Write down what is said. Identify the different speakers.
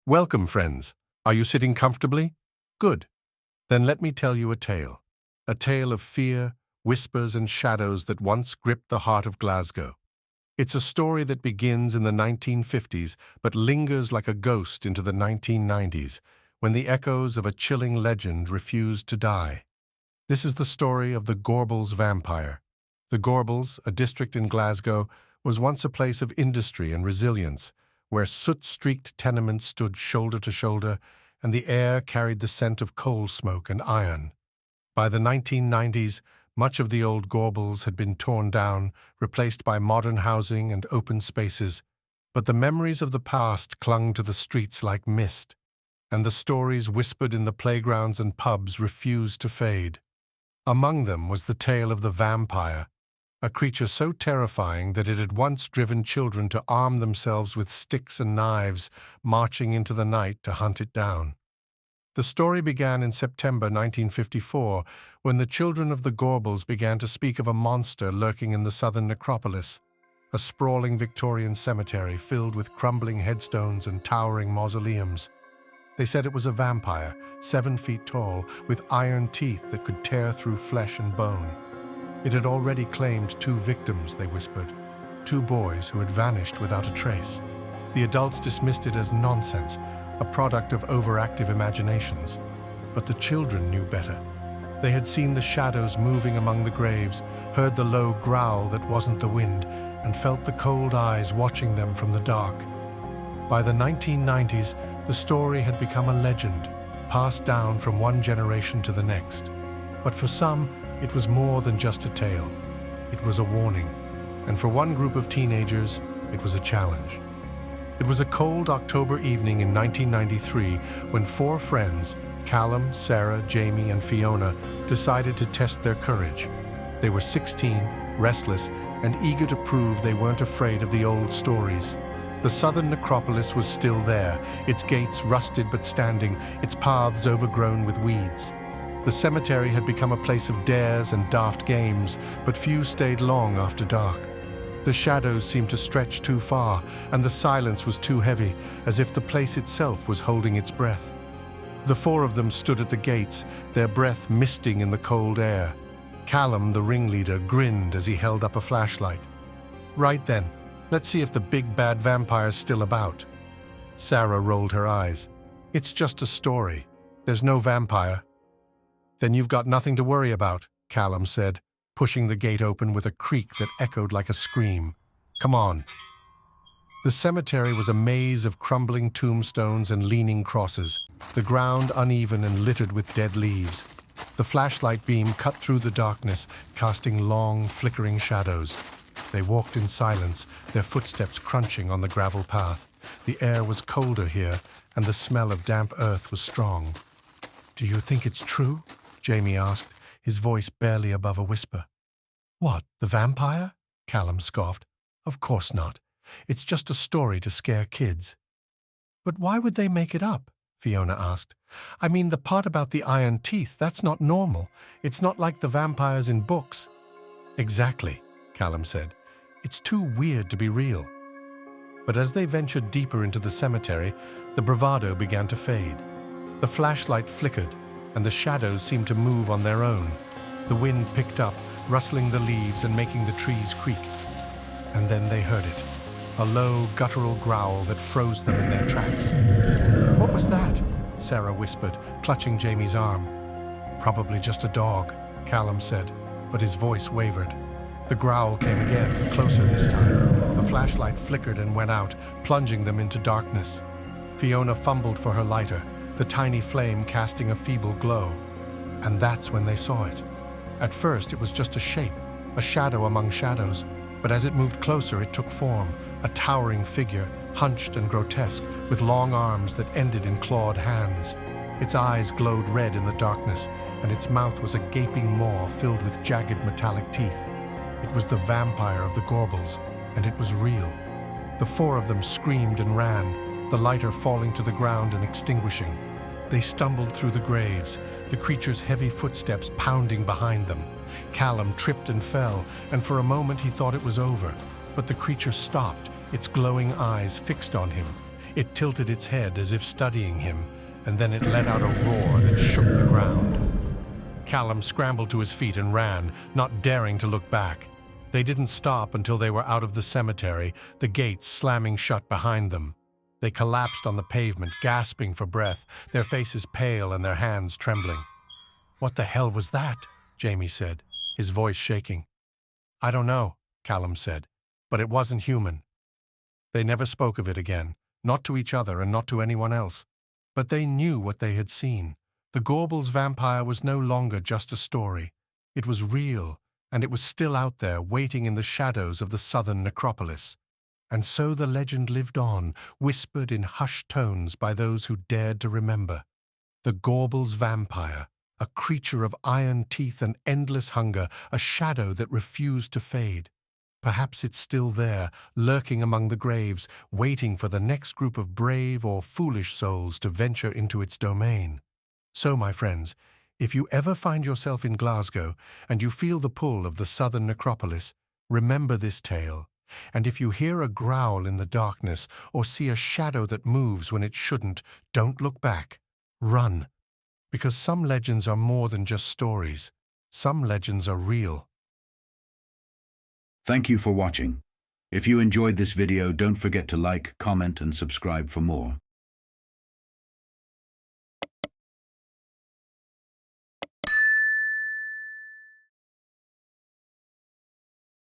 Speaker 1: Welcome, friends. Are you sitting comfortably? Good. Then let me tell you a tale. A tale of fear, whispers, and shadows that once gripped the heart of Glasgow. It's a story that begins in the 1950s but lingers like a ghost into the 1990s, when the echoes of a chilling legend refused to die. This is the story of the Gorbals Vampire. The Gorbals, a district in Glasgow, was once a place of industry and resilience, where soot-streaked tenements stood shoulder to shoulder and the air carried the scent of coal smoke and iron. By the 1990s, much of the old Gorbals had been torn down, replaced by modern housing and open spaces, but the memories of the past clung to the streets like mist, and the stories whispered in the playgrounds and pubs refused to fade. Among them was the tale of the vampire, a creature so terrifying that it had once driven children to arm themselves with sticks and knives, marching into the night to hunt it down. The story began in September 1954, when the children of the Gorbals began to speak of a monster lurking in the Southern Necropolis, a sprawling Victorian cemetery filled with crumbling headstones and towering mausoleums. They said it was a vampire, 7 feet tall, with iron teeth that could tear through flesh and bone. It had already claimed 2 victims, they whispered, 2 boys who had vanished without a trace. The adults dismissed it as nonsense, a product of overactive imaginations. But the children knew better. They had seen the shadows moving among the graves, heard the low growl that wasn't the wind, and felt the cold eyes watching them from the dark. By the 1990s, the story had become a legend, passed down from one generation to the next. But for some, it was more than just a tale. It was a warning, and for one group of teenagers, it was a challenge. It was a cold October evening in 1993 when 4 friends, Callum, Sarah, Jamie, and Fiona, decided to test their courage. They were 16, restless, and eager to prove they weren't afraid of the old stories. The Southern Necropolis was still there, its gates rusted but standing, its paths overgrown with weeds. The cemetery had become a place of dares and daft games, but few stayed long after dark. The shadows seemed to stretch too far, and the silence was too heavy, as if the place itself was holding its breath. The 4 of them stood at the gates, their breath misting in the cold air. Callum, the ringleader, grinned as he held up a flashlight. "Right then, let's see if the big bad vampire's still about." Sarah rolled her eyes. "It's just a story. There's no vampire." "Then you've got nothing to worry about," Callum said, pushing the gate open with a creak that echoed like a scream. "Come on." The cemetery was a maze of crumbling tombstones and leaning crosses, the ground uneven and littered with dead leaves. The flashlight beam cut through the darkness, casting long, flickering shadows. They walked in silence, their footsteps crunching on the gravel path. The air was colder here, and the smell of damp earth was strong. "Do you think it's true?" Jamie asked, his voice barely above a whisper. "What, the vampire?" Callum scoffed. "Of course not. It's just a story to scare kids." "But why would they make it up?" Fiona asked. "I mean, the part about the iron teeth, that's not normal. It's not like the vampires in books." "Exactly," Callum said. "It's too weird to be real." But as they ventured deeper into the cemetery, the bravado began to fade. The flashlight flickered, and the shadows seemed to move on their own. The wind picked up, rustling the leaves and making the trees creak. And then they heard it, a low, guttural growl that froze them in their tracks. "What was that?" Sarah whispered, clutching Jamie's arm. "Probably just a dog," Callum said, but his voice wavered. The growl came again, closer this time. The flashlight flickered and went out, plunging them into darkness. Fiona fumbled for her lighter, the tiny flame casting a feeble glow. And that's when they saw it. At first, it was just a shape, a shadow among shadows, but as it moved closer, it took form, a towering figure, hunched and grotesque, with long arms that ended in clawed hands. Its eyes glowed red in the darkness, and its mouth was a gaping maw filled with jagged metallic teeth. It was the vampire of the Gorbals, and it was real. The 4 of them screamed and ran, the lighter falling to the ground and extinguishing. They stumbled through the graves, the creature's heavy footsteps pounding behind them. Callum tripped and fell, and for a moment he thought it was over. But the creature stopped, its glowing eyes fixed on him. It tilted its head as if studying him, and then it let out a roar that shook the ground. Callum scrambled to his feet and ran, not daring to look back. They didn't stop until they were out of the cemetery, the gates slamming shut behind them. They collapsed on the pavement, gasping for breath, their faces pale and their hands trembling. "What the hell was that?" Jamie said, his voice shaking. "I don't know," Callum said, "but it wasn't human." They never spoke of it again, not to each other and not to anyone else. But they knew what they had seen. The Gorbals Vampire was no longer just a story. It was real, and it was still out there, waiting in the shadows of the Southern Necropolis. And so the legend lived on, whispered in hushed tones by those who dared to remember. The Gorbals Vampire, a creature of iron teeth and endless hunger, a shadow that refused to fade. Perhaps it's still there, lurking among the graves, waiting for the next group of brave or foolish souls to venture into its domain. So, my friends, if you ever find yourself in Glasgow and you feel the pull of the Southern Necropolis, remember this tale. And if you hear a growl in the darkness or see a shadow that moves when it shouldn't, don't look back. Run. Because some legends are more than just stories. Some legends are real.
Speaker 2: Thank you for watching. If you enjoyed this video, don't forget to like, comment, and subscribe for more.